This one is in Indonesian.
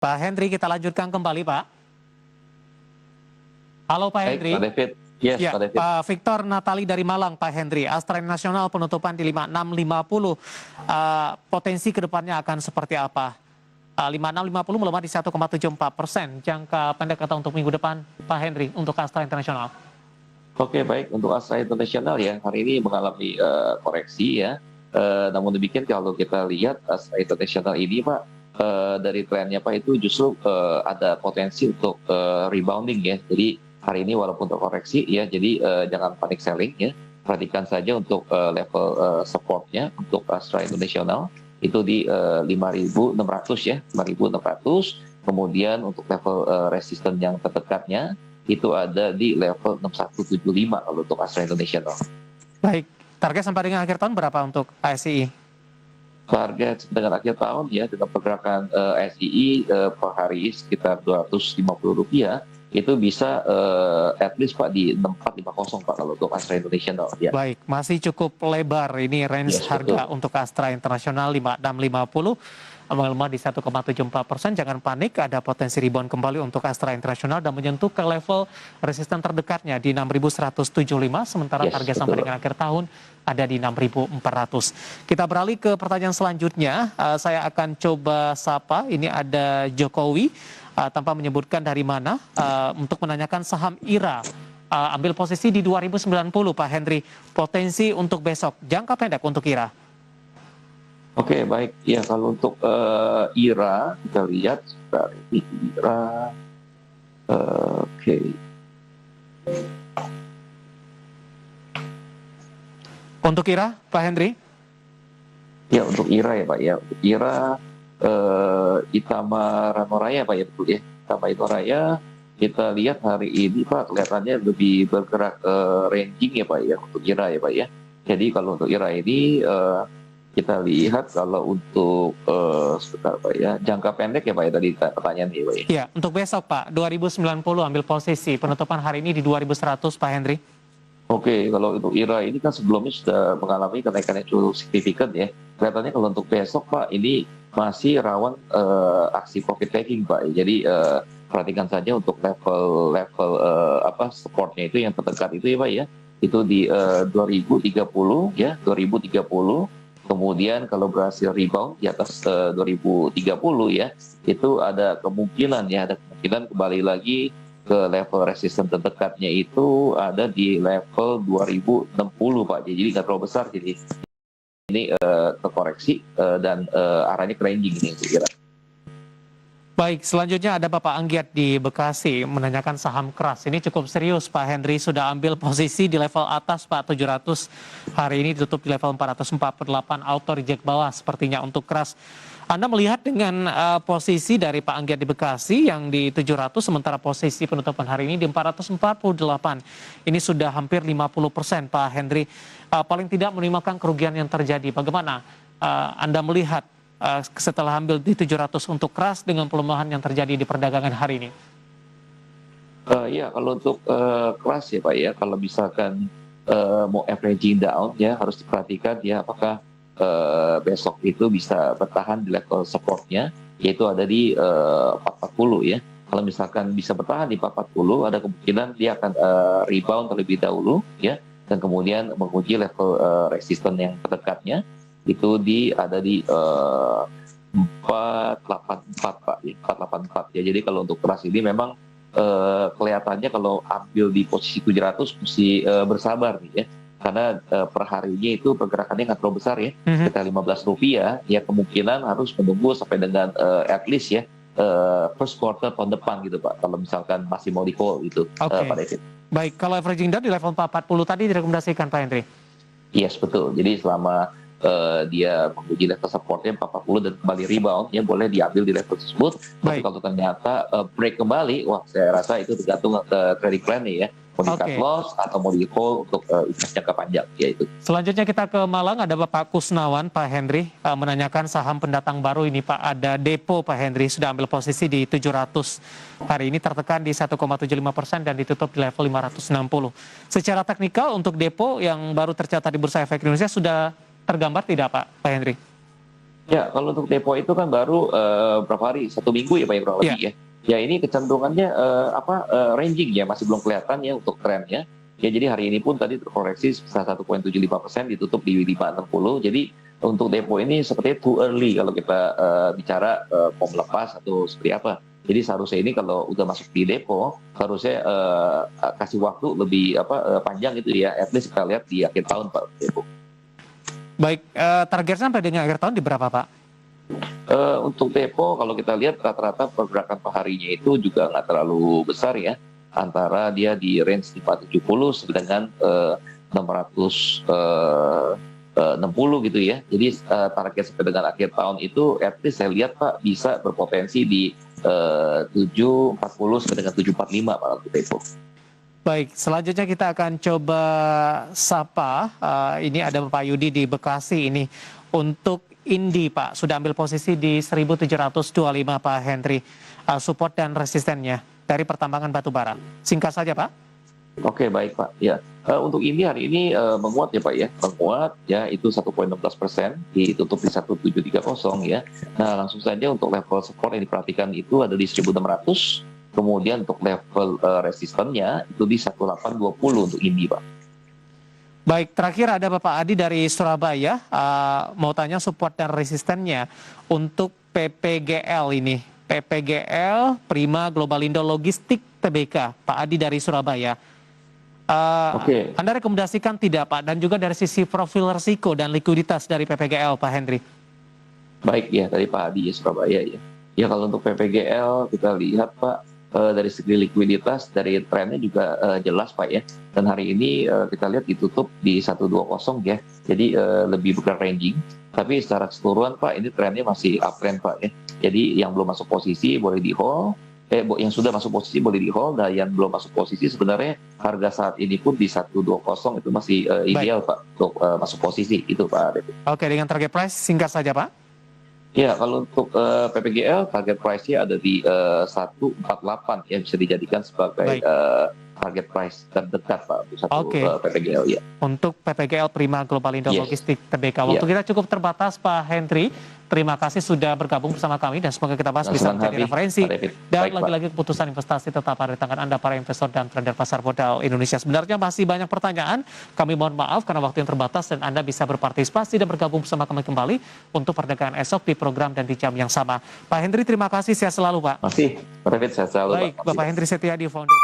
Pak Henry, kita lanjutkan kembali, Pak. Halo, Pak Baik, Henry. Pak David. Yes, Ya, Pak David. Pak Victor Natali dari Malang, Pak Henry. Astra Nasional penutupan di 5650. Potensi kedepannya akan seperti apa? 5650 melemah di 1,74%. Jangka pendek atau untuk minggu depan, Pak Henry, untuk Astra Internasional. Oke, baik. Untuk Astra Internasional ya, hari ini mengalami koreksi ya. Namun demikian kalau kita lihat Astra Internasional ini, Pak, dari trennya Pak itu justru ada potensi untuk rebounding ya. Jadi hari ini walaupun terkoreksi ya, jadi jangan panik selling ya. Perhatikan saja untuk level supportnya untuk Astra Internasional itu di 5.600 ya, 5.600. Kemudian untuk level resisten yang terdekatnya itu ada di level 6175 kalau untuk Astra International. Baik, target sampai dengan akhir tahun berapa untuk ASI? Target dengan akhir tahun ya dengan pergerakan SII per hari sekitar Rp250 itu bisa at least Pak di 6450 Pak kalau untuk Astra International ya. Baik, masih cukup lebar ini range harga betul. untuk Astra Internasional 5650 melemah di 1,74%. Jangan panik, ada potensi rebound kembali untuk Astra Internasional dan menyentuh ke level resisten terdekatnya di 6175, sementara target sampai dengan akhir tahun ada di 6400. Kita beralih ke pertanyaan selanjutnya. Saya akan coba sapa, ini ada Jokowi tanpa menyebutkan dari mana, untuk menanyakan saham IRA. Ambil posisi di 2090, Pak Henry. Potensi untuk besok, jangka pendek untuk IRA. Oke, baik. Ya, kalau untuk IRA, kita lihat dari IRA. Oke. Untuk IRA, Pak Henry? Ya, untuk IRA ya, Pak. Ya, untuk IRA, Itama Ranoraya, Pak ya, betul ya. Itama Ranoraya, kita lihat hari ini, Pak, kelihatannya lebih bergerak ranging ya, Pak ya, untuk IRA ya, Pak ya. Jadi kalau untuk IRA ini, kita lihat kalau untuk sebentar Pak ya, jangka pendek ya Pak ya tadi pertanyaan nih Pak ya. Iya, untuk besok Pak, 2090 ambil posisi, penutupan hari ini di 2100 Pak Henry. Oke, kalau untuk IRA ini kan sebelumnya sudah mengalami kenaikan yang cukup signifikan ya. Kelihatannya kalau untuk besok Pak ini masih rawan aksi profit taking Pak. Jadi perhatikan saja untuk level supportnya itu yang terdekat itu ya Pak ya. Itu di 2030 ya, 2030. Kemudian kalau berhasil rebound di atas 2030 ya, itu ada kemungkinan kembali lagi ke level resisten terdekatnya itu ada di level 2060 Pak. Jadi nggak terlalu besar, jadi ini terkoreksi dan arahnya ke ranging ini kira. Baik, selanjutnya ada Bapak Anggiat di Bekasi menanyakan saham keras. Ini cukup serius Pak Henry, sudah ambil posisi di level atas Pak 700. Hari ini ditutup di level 448, auto reject bawah sepertinya untuk keras. Anda melihat dengan posisi dari Pak Anggiat di Bekasi yang di 700, sementara posisi penutupan hari ini di 448. Ini sudah hampir 50% Pak Henry. Paling tidak menimbulkan kerugian yang terjadi. Bagaimana Anda melihat setelah ambil di 700 untuk keras dengan pelemahan yang terjadi di perdagangan hari ini? Ya, kalau untuk keras ya Pak ya, kalau misalkan mau averaging down ya harus diperhatikan ya apakah besok itu bisa bertahan di level supportnya, yaitu ada di 440 ya. Kalau misalkan bisa bertahan di 440, ada kemungkinan dia akan rebound terlebih dahulu ya, dan kemudian menguji level resisten yang terdekatnya itu ada di 484 Pak, 484 ya. Jadi kalau untuk keras ini memang kelihatannya kalau ambil di posisi 700 mesti bersabar nih ya, karena per harinya itu pergerakannya nggak terlalu besar ya, sekitar Rp15 ya, kemungkinan harus menunggu sampai dengan at least ya first quarter tahun depan gitu Pak, kalau misalkan masih mau di call gitu. Pak David. Baik, kalau averaging down di level 440 tadi direkomendasikan Pak Henry? Yes, betul. Jadi selama dia menguji level supportnya 440 dan kembali rebound, ya boleh diambil di level tersebut. Tapi kalau ternyata break kembali, wah saya rasa itu tergantung credit plan nih ya. Mau di cut loss atau mau di hold untuk invest jangka panjang, ya itu. Selanjutnya kita ke Malang, ada Bapak Kusnawan, Pak Henry, menanyakan saham pendatang baru ini Pak. Ada Depo Pak Henry, sudah ambil posisi di 700. Hari ini tertekan di 1,75% dan ditutup di level 560. Secara teknikal untuk Depo yang baru tercatat di Bursa Efek Indonesia sudah tergambar tidak Pak Henry? Ya, kalau untuk depo itu kan baru berapa hari? 1 minggu ya Pak ya kurang Ya, lebih ya. Ya ini kecenderungannya ranging ya, masih belum kelihatan ya untuk trennya. Ya jadi hari ini pun tadi terkoreksi sebesar 1,75%, ditutup di 560. Jadi untuk depo ini sepertinya too early kalau kita bicara mau melepas atau seperti apa. Jadi seharusnya ini kalau udah masuk di depo, harusnya kasih waktu lebih panjang itu ya. At least kita lihat di akhir tahun Pak depo. baik. Targetnya sampai dengan akhir tahun di berapa, Pak? Untuk depo kalau kita lihat rata-rata pergerakan per harinya itu juga nggak terlalu besar ya, antara dia di range 570 sampai dengan 660 gitu ya. Jadi target sampai dengan akhir tahun itu at least saya lihat Pak bisa berpotensi di 740 sampai dengan 745 Pak untuk depo. Baik, selanjutnya kita akan coba sapa. Ini ada Bapak Yudi di Bekasi ini. Untuk Indi Pak, sudah ambil posisi di 1725 Pak Henry. Support dan resistennya dari pertambangan batubara. Singkat saja Pak. Oke baik Pak. Ya untuk ini hari ini menguat ya Pak ya, menguat ya itu 1,16%, ditutup di 1730 ya. Nah langsung saja untuk level support yang diperhatikan itu ada di 1600. Kemudian untuk level resistennya itu di 1820 untuk ini Pak. Baik, terakhir ada Bapak Adi dari Surabaya. Mau tanya support dan resistennya untuk PPGL ini. PPGL, Prima Globalindo Logistik Tbk. Pak Adi dari Surabaya. Oke. Anda rekomendasikan tidak Pak? Dan juga dari sisi profil risiko dan likuiditas dari PPGL Pak Henry. Baik ya, dari Pak Adi ya Surabaya ya. Ya kalau untuk PPGL kita lihat Pak, dari segi likuiditas dari trennya juga jelas Pak ya. Dan hari ini kita lihat ditutup di 120 ya. Jadi lebih bukan ranging. Tapi secara keseluruhan Pak ini trennya masih uptrend Pak ya. Jadi yang belum masuk posisi boleh di hold. Yang sudah masuk posisi boleh di hold. Dan yang belum masuk posisi sebenarnya harga saat ini pun di 120 itu masih ideal Pak untuk masuk posisi itu Pak. Oke, dengan target price singkat saja Pak. Ya, kalau untuk PPGL target price-nya ada di 148 ya, bisa dijadikan sebagai target price terdekat Pak untuk PPGL ya. Untuk PPGL Prima Globalindo Logistik Tbk. Waktu kita cukup terbatas Pak Henry. Terima kasih sudah bergabung bersama kami dan semoga kita bahas bisa menjadi referensi. Dan lagi-lagi keputusan investasi tetap ada di tangan Anda para investor dan trader pasar modal Indonesia. Sebenarnya masih banyak pertanyaan. Kami mohon maaf karena waktu yang terbatas dan Anda bisa berpartisipasi dan bergabung bersama kami kembali untuk perdagangan esok di program dan di jam yang sama. Pak Henry terima kasih, sehat selalu Pak. Masih, Pak David, sehat selalu Baik, Pak. Bapak Henry Setiadi, founder